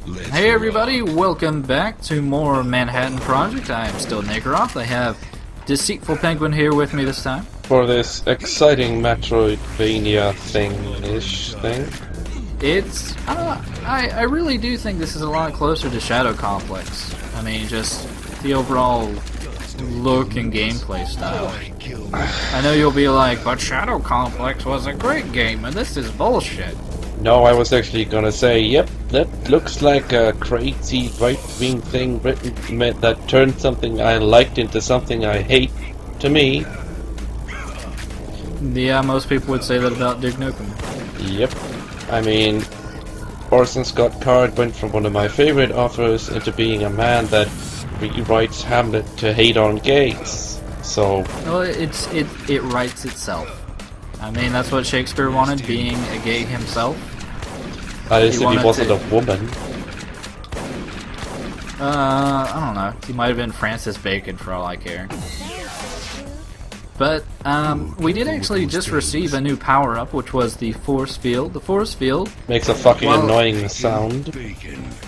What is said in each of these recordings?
Hey everybody, welcome back to more Manhattan Project. I am still Nagaroth. I have Deceitful Penguin here with me this time. For this exciting Metroidvania thing-ish thing. It's, I really do think this is a lot closer to Shadow Complex. I mean, just the overall look and gameplay style. I know you'll be like, but Shadow Complex was a great game and this is bullshit. No, I was actually gonna say, yep, that looks like a crazy right-wing thing written that turned something I liked into something I hate, to me. Yeah, most people would say that about Duke Nukem. Yep. I mean, Orson Scott Card went from one of my favorite authors into being a man that rewrites Hamlet to hate on gays. So... Well, it writes itself. I mean, that's what Shakespeare wanted, being a gay himself. I said he wasn't a woman. I don't know. He might have been Francis Bacon for all I care. But, we did actually just receive a new power-up, which was the Force Field. The Force Field... Makes a fucking annoying sound.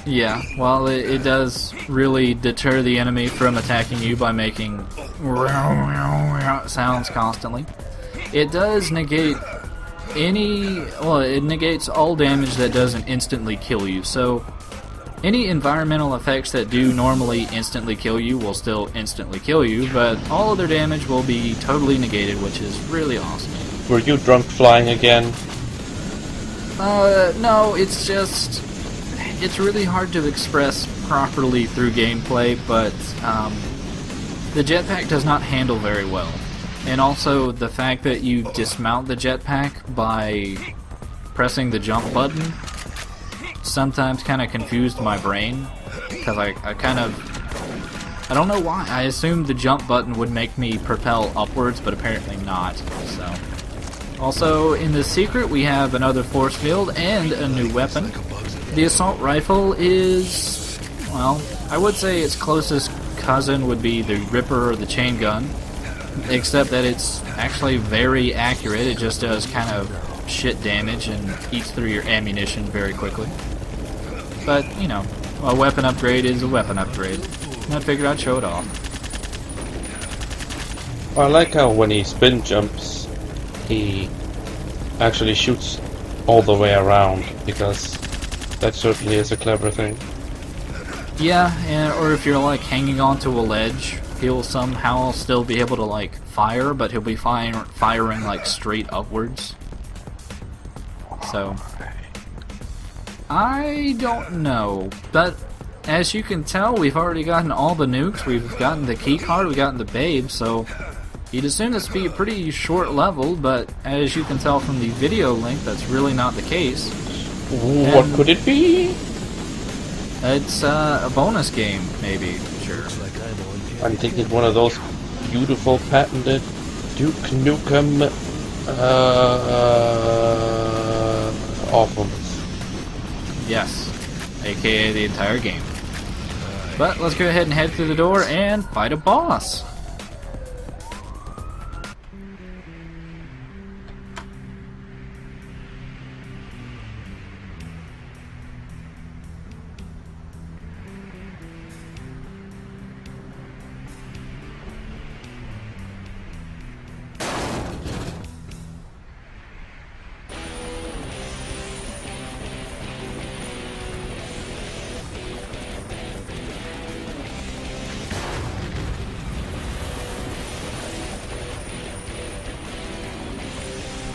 Yeah, well, it does really deter the enemy from attacking you by making sounds constantly. It does negate it negates all damage that doesn't instantly kill you, so any environmental effects that do normally instantly kill you will still instantly kill you, but all other damage will be totally negated, which is really awesome. Were you drunk flying again? No, it's just... it's really hard to express properly through gameplay, but the jetpack does not handle very well. And also, the fact that you dismount the jetpack by pressing the jump button sometimes kind of confused my brain, because I don't know why. I assumed the jump button would make me propel upwards, but apparently not. So, also, in the secret, we have another force field and a new weapon. The assault rifle is, well, I would say its closest cousin would be the Ripper or the chain gun. Except that it's actually very accurate. It just does kind of shit damage and eats through your ammunition very quickly. But, you know, a weapon upgrade is a weapon upgrade. And I figured I'd show it off. I like how when he spin jumps, he actually shoots all the way around, because that certainly is a clever thing. Yeah, or if you're like hanging onto a ledge, he'll somehow still be able to like fire, but he'll be firing like straight upwards. So I don't know, but as you can tell, we've already gotten all the nukes, we've gotten the key card, we've gotten the babe, so you'd assume this would be a pretty short level, but as you can tell from the video link, that's really not the case. What could it be? It's a bonus game, maybe, sure. I'm thinking one of those beautiful patented Duke Nukem albums. Yes, aka the entire game. But let's go ahead and head through the door and fight a boss.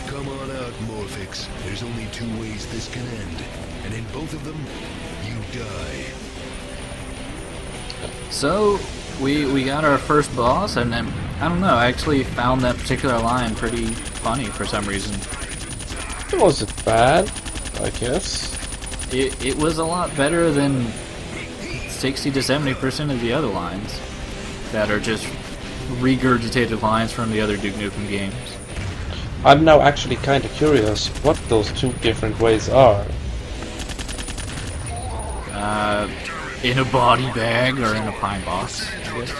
Come on out, Morphix. There's only two ways this can end, and in both of them, you die. So, we got our first boss, and then, I don't know, I actually found that particular line pretty funny for some reason. It wasn't bad, I guess. It was a lot better than 60 to 70% of the other lines that are just regurgitated lines from the other Duke Nukem games. I'm now actually kind of curious what those two different ways are. In a body bag or in a pine box, I guess.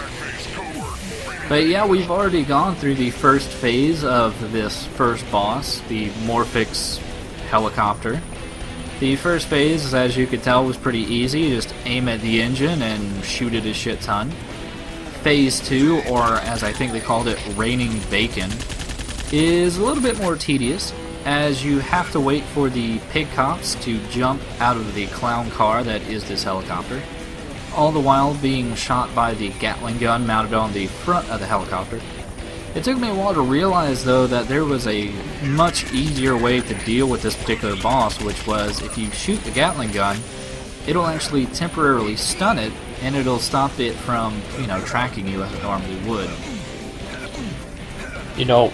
But yeah, we've already gone through the first phase of this first boss, the Morphix helicopter. The first phase, as you could tell, was pretty easy. Just aim at the engine and shoot it a shit ton. Phase 2, or as I think they called it, raining bacon, is a little bit more tedious, as you have to wait for the pig cops to jump out of the clown car that is this helicopter, all the while being shot by the Gatling gun mounted on the front of the helicopter. It took me a while to realize, though, that there was a much easier way to deal with this particular boss, which was if you shoot the Gatling gun, it'll actually temporarily stun it, and it'll stop it from, you know, tracking you as it normally would. You know,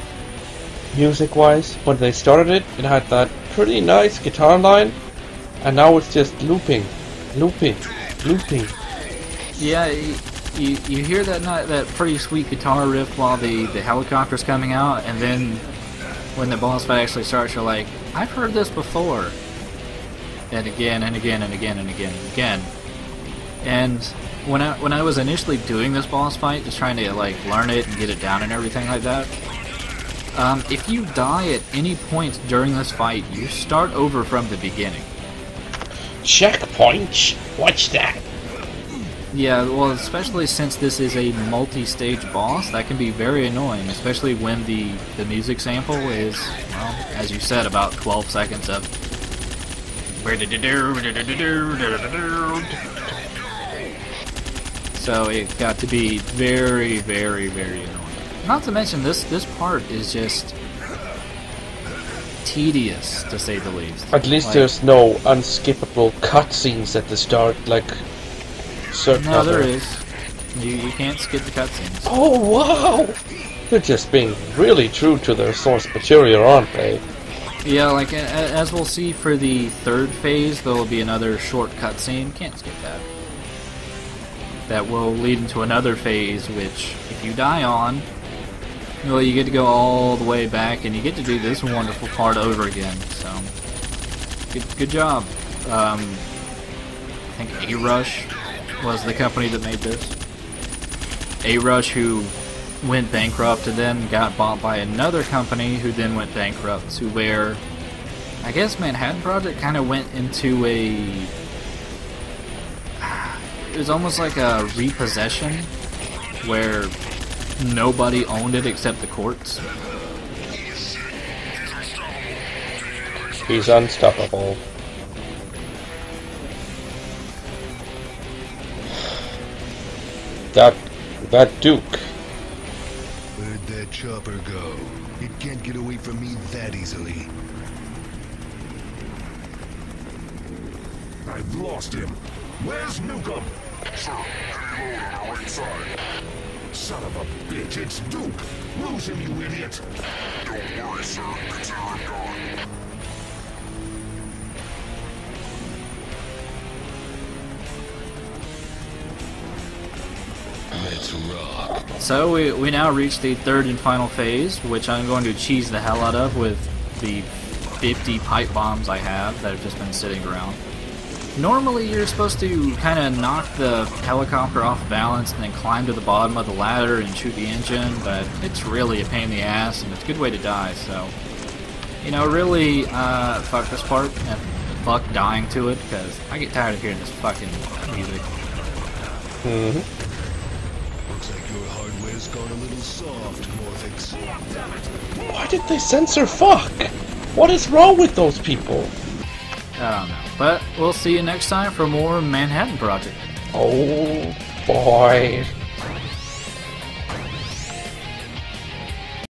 music-wise, when they started it, it had that pretty nice guitar line, and now it's just looping, looping, looping. Yeah, you hear that pretty sweet guitar riff while the helicopter's coming out, and then when the boss fight actually starts, you're like, I've heard this before. And again, and again, and again, and again, and again. And when I was initially doing this boss fight, just trying to like learn it and get it down and everything like that, if you die at any point during this fight, you start over from the beginning. Checkpoint? What's that? Yeah, well, especially since this is a multi-stage boss, that can be very annoying, especially when the music sample is, well, as you said, about 12 seconds of... So it got to be very, very, very annoying. Not to mention, this part is just tedious, to say the least. At least there's no unskippable cutscenes at the start, like... No, there is. You can't skip the cutscenes. Oh, wow! They're just being really true to their source material, aren't they? Yeah, like, as we'll see for the third phase, there will be another short cutscene. Can't skip that. That will lead into another phase, which, if you die on, well, you get to go all the way back, and you get to do this wonderful part over again, so... Good job. I think A-Rush was the company that made this. A-Rush, who went bankrupt and then got bought by another company who then went bankrupt, to where I guess Manhattan Project kind of went into a... It was almost like a repossession where nobody owned it except the courts. He's unstoppable. That Duke. Where'd that chopper go? It can't get away from me that easily. I've lost him. Where's Nukem? Sir, heavy load on the right side. Son of a bitch, it's Duke! Lose him, you idiot! Don't worry, sir. Consider him gone. Let's rock. So we now reach the third and final phase, which I'm going to cheese the hell out of with the 50 pipe bombs I have that have just been sitting around. Normally you're supposed to kind of knock the helicopter off balance and then climb to the bottom of the ladder and shoot the engine, but it's really a pain in the ass and it's a good way to die, so... You know, really, fuck this part and fuck dying to it, because I get tired of hearing this fucking music. Mm-hmm. Looks like your hardware's gone a little soft, Morphix. Why did they censor fuck? What is wrong with those people? I don't know. But we'll see you next time for more Manhattan Project. Oh boy.